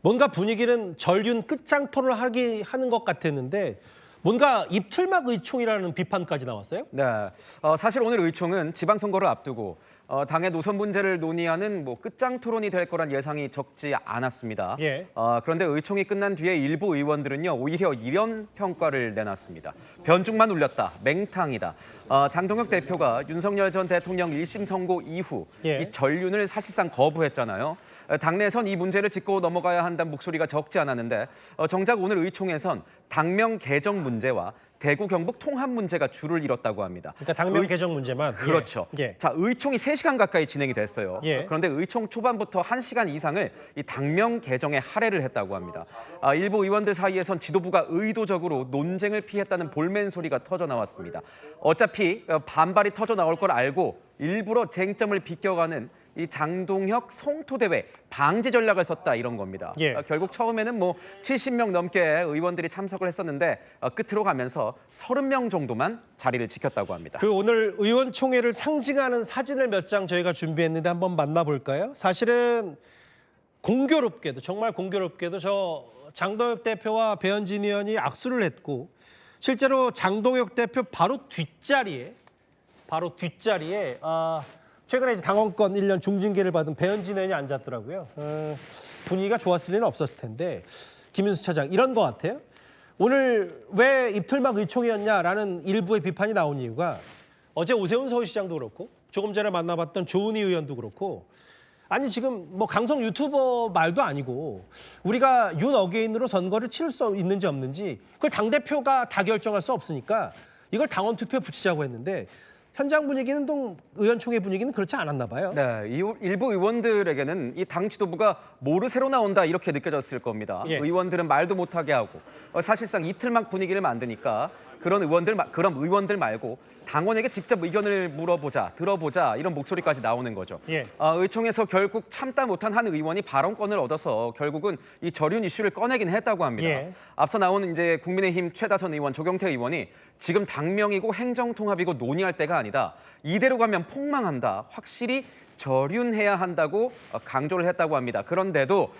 뭔가 분위기는 전륜 끝장 토론을 하는 것 같았는데 뭔가 입틀막 의총이라는 비판까지 나왔어요? 네, 사실 오늘 의총은 지방선거를 앞두고 당의 노선 문제를 논의하는 끝장 토론이 될 거란 예상이 적지 않았습니다. 예. 그런데 의총이 끝난 뒤에 일부 의원들은요, 오히려 이런 평가를 내놨습니다. 변죽만 울렸다, 맹탕이다. 장동혁 대표가 윤석열 전 대통령 1심 선고 이후 예. 이 전륜을 사실상 거부했잖아요. 당내에선 이 문제를 짚고 넘어가야 한다는 목소리가 적지 않았는데 정작 오늘 의총에선 당명 개정 문제와 대구 경북 통합 문제가 줄을 이뤘다고 합니다. 그러니까 당명 개정 문제만. 그렇죠. 예. 자, 의총이 3시간 가까이 진행이 됐어요. 예. 그런데 의총 초반부터 1시간 이상을 이 당명 개정에 할애를 했다고 합니다. 일부 의원들 사이에선 지도부가 의도적으로 논쟁을 피했다는 볼멘 소리가 터져 나왔습니다. 어차피 반발이 터져 나올 걸 알고 일부러 쟁점을 비껴가는 이 장동혁 성토대회 방지 전략을 썼다, 이런 겁니다. 예. 결국 처음에는 70명 넘게 의원들이 참석을 했었는데 끝으로 가면서 30명 정도만 자리를 지켰다고 합니다. 그 오늘 의원총회를 상징하는 사진을 몇 장 저희가 준비했는데 한번 만나볼까요? 사실은 공교롭게도, 정말 공교롭게도 저 장동혁 대표와 배현진 의원이 악수를 했고 실제로 장동혁 대표 바로 뒷자리에 최근에 이제 당원권 1년 중징계를 받은 배현진 의원이 앉았더라고요. 분위기가 좋았을 리는 없었을 텐데 김윤수 차장 이런 것 같아요. 오늘 왜 입틀막 의총이었냐라는 일부의 비판이 나온 이유가 어제 오세훈 서울시장도 그렇고 조금 전에 만나봤던 조은희 의원도 그렇고 아니 지금 강성 유튜버 말도 아니고 우리가 윤 어게인으로 선거를 치를 수 있는지 없는지 그걸 당대표가 다 결정할 수 없으니까 이걸 당원 투표에 붙이자고 했는데 현장 분위기는 의원총회 분위기는 그렇지 않았나 봐요. 네, 일부 의원들에게는 이 당 지도부가 모르쇠로 나온다, 이렇게 느껴졌을 겁니다. 예. 의원들은 말도 못하게 하고 사실상 입틀막 분위기를 만드니까 그런 의원들 말고 당원에게 직접 의견을 물어보자, 들어보자, 이런 목소리까지 나오는 거죠. 예. 의총에서 결국 참다 못한 한 의원이 발언권을 얻어서 결국은 이 전륜 이슈를 꺼내긴 했다고 합니다. 예. 앞서 나온 이제 국민의힘 최다선 의원, 조경태 의원이 지금 당명이고 행정통합이고 논의할 때가 아니다. 이대로 가면 폭망한다. 확실히 절윤해야 한다고 강조를 했다고 합니다. 그런데도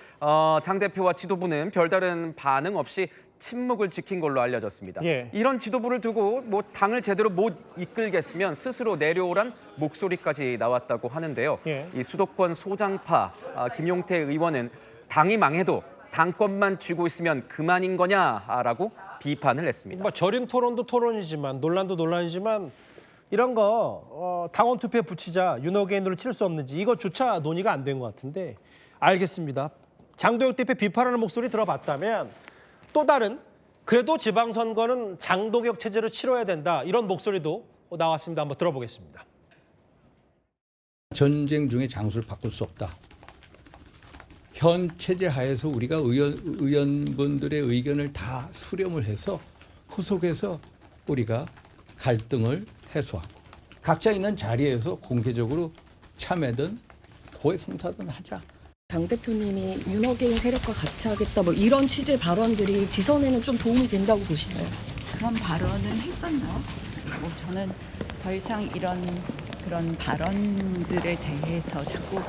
장 대표와 지도부는 별다른 반응 없이 침묵을 지킨 걸로 알려졌습니다. 예. 이런 지도부를 두고 당을 제대로 못 이끌겠으면 스스로 내려오란 목소리까지 나왔다고 하는데요. 예. 이 수도권 소장파 김용태 의원은 당이 망해도 당권만 쥐고 있으면 그만인 거냐라고 비판을 했습니다. 절인 토론도 토론이지만 논란도 논란이지만 이런 거 당원 투표에 붙이자 윤어게인으로 칠 수 없는지 이것조차 논의가 안 된 것 같은데 알겠습니다. 장동혁 대표 비판하는 목소리 들어봤다면 또 다른 그래도 지방선거는 장동혁 체제로 치러야 된다 이런 목소리도 나왔습니다. 한번 들어보겠습니다. 전쟁 중에 장소를 바꿀 수 없다. 현 체제 하에서 우리가 의원분들의 의견을 다 수렴을 해서 그 속에서 우리가 갈등을 해소하고 각자 있는 자리에서 공개적으로 참여든 고해 성사든 하자. 당대표님이 윤어게인 세력과 같이 하겠다 이런 취지의 발언들이 지선에는 좀 도움이 된다고 보시나요? 그런 발언을 했었나요? 저는 더 이상 그런 발언들에 대해서 자꾸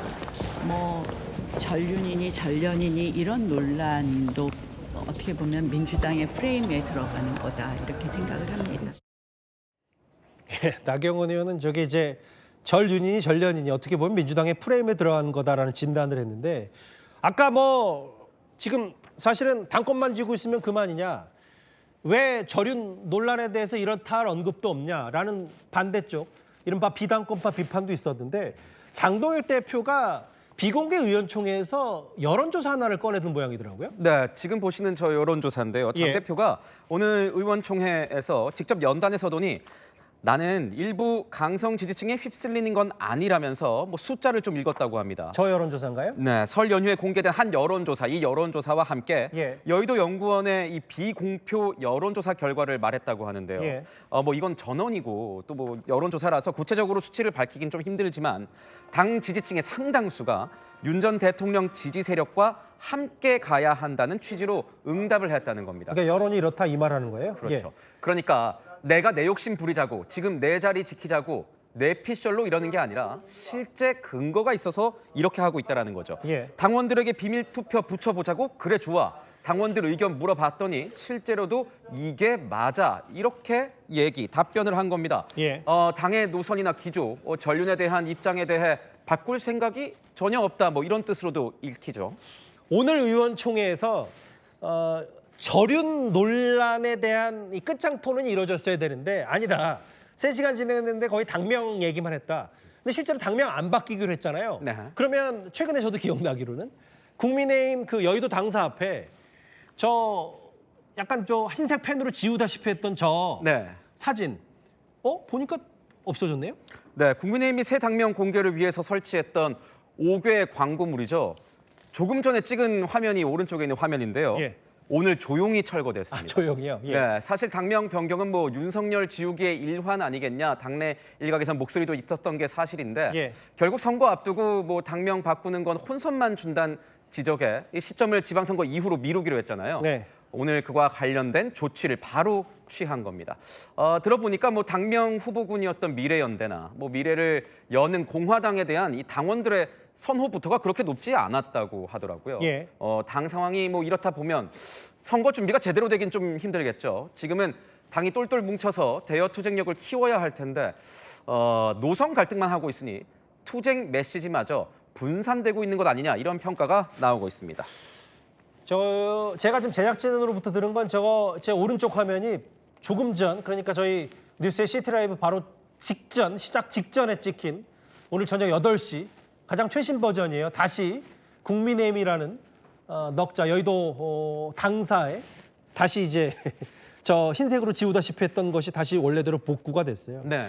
전륜이니 전련이니 이런 논란도 어떻게 보면 민주당의 프레임에 들어가는 거다, 이렇게 생각을 합니다. 예, 나경원 의원은 저게 이제 전륜이니 전련이니 어떻게 보면 민주당의 프레임에 들어간 거다라는 진단을 했는데 아까 지금 사실은 당권만 쥐고 있으면 그만이냐, 왜 전륜 논란에 대해서 이렇다 할 언급도 없냐라는 반대쪽 이른바 비당권파 비판도 있었는데 장동혁 대표가 비공개 의원총회에서 여론조사 하나를 꺼내든 모양이더라고요. 네, 지금 보시는 저 여론조사인데요. 장 예. 대표가 오늘 의원총회에서 직접 연단에 서더니 나는 일부 강성 지지층에 휩쓸리는 건 아니라면서 숫자를 좀 읽었다고 합니다. 저 여론조사인가요? 네, 설 연휴에 공개된 한 여론조사, 이 여론조사와 함께 예. 여의도 연구원의 이 비공표 여론조사 결과를 말했다고 하는데요. 예. 이건 전원이고 또 여론조사라서 구체적으로 수치를 밝히긴 좀 힘들지만 당 지지층의 상당수가 윤 전 대통령 지지 세력과 함께 가야 한다는 취지로 응답을 했다는 겁니다. 그러니까 여론이 이렇다 이 말하는 거예요? 그렇죠. 예. 그러니까 내가 내 욕심 부리자고, 지금 내 자리 지키자고 뇌피셜로 이러는 게 아니라 실제 근거가 있어서 이렇게 하고 있다는 거죠. 예. 당원들에게 비밀 투표 붙여보자고? 그래 좋아. 당원들 의견 물어봤더니 실제로도 이게 맞아. 이렇게 답변을 한 겁니다. 예. 당의 노선이나 기조, 전륜에 대한 입장에 대해 바꿀 생각이 전혀 없다. 뭐 이런 뜻으로도 읽히죠. 오늘 의원총회에서 저륜 논란에 대한 이 끝장 토론이 이루어졌어야 되는데 아니다. 3시간 진행했는데 거의 당명 얘기만 했다. 근데 실제로 당명 안 바뀌기로 했잖아요. 네. 그러면 최근에 저도 기억나기로는 국민의힘 그 여의도 당사 앞에 저 약간 저 흰색 펜으로 지우다시피 했던 저 네. 사진 보니까 없어졌네요. 네, 국민의힘이 새 당명 공개를 위해서 설치했던 5개 광고물이죠. 조금 전에 찍은 화면이 오른쪽에 있는 화면인데요. 예. 오늘 조용히 철거됐습니다. 조용히요. 예. 네, 사실 당명 변경은 뭐 윤석열 지우기의 일환 아니겠냐. 당내 일각에선 목소리도 있었던 게 사실인데 예. 결국 선거 앞두고 뭐 당명 바꾸는 건 혼선만 준다는 지적에 이 시점을 지방선거 이후로 미루기로 했잖아요. 네. 오늘 그와 관련된 조치를 바로 취한 겁니다. 들어보니까 뭐 당명 후보군이었던 미래연대나 뭐 미래를 여는 공화당에 대한 이 당원들의 선호부터가 그렇게 높지 않았다고 하더라고요. 예. 당 상황이 뭐 이렇다 보면 선거 준비가 제대로 되긴 좀 힘들겠죠. 지금은 당이 똘똘 뭉쳐서 대여 투쟁력을 키워야 할 텐데 노선 갈등만 하고 있으니 투쟁 메시지마저 분산되고 있는 것 아니냐 이런 평가가 나오고 있습니다. 제가 지금 제작진으로부터 들은 건 저거 제 오른쪽 화면이 조금 전 그러니까 저희 뉴스의 시티라이브 바로 직전 시작 직전에 찍힌 오늘 저녁 8시 가장 최신 버전이에요. 다시 국민의힘이라는 넉자 여의도 당사에 다시 이제 저 흰색으로 지우다시피 했던 것이 다시 원래대로 복구가 됐어요. 네.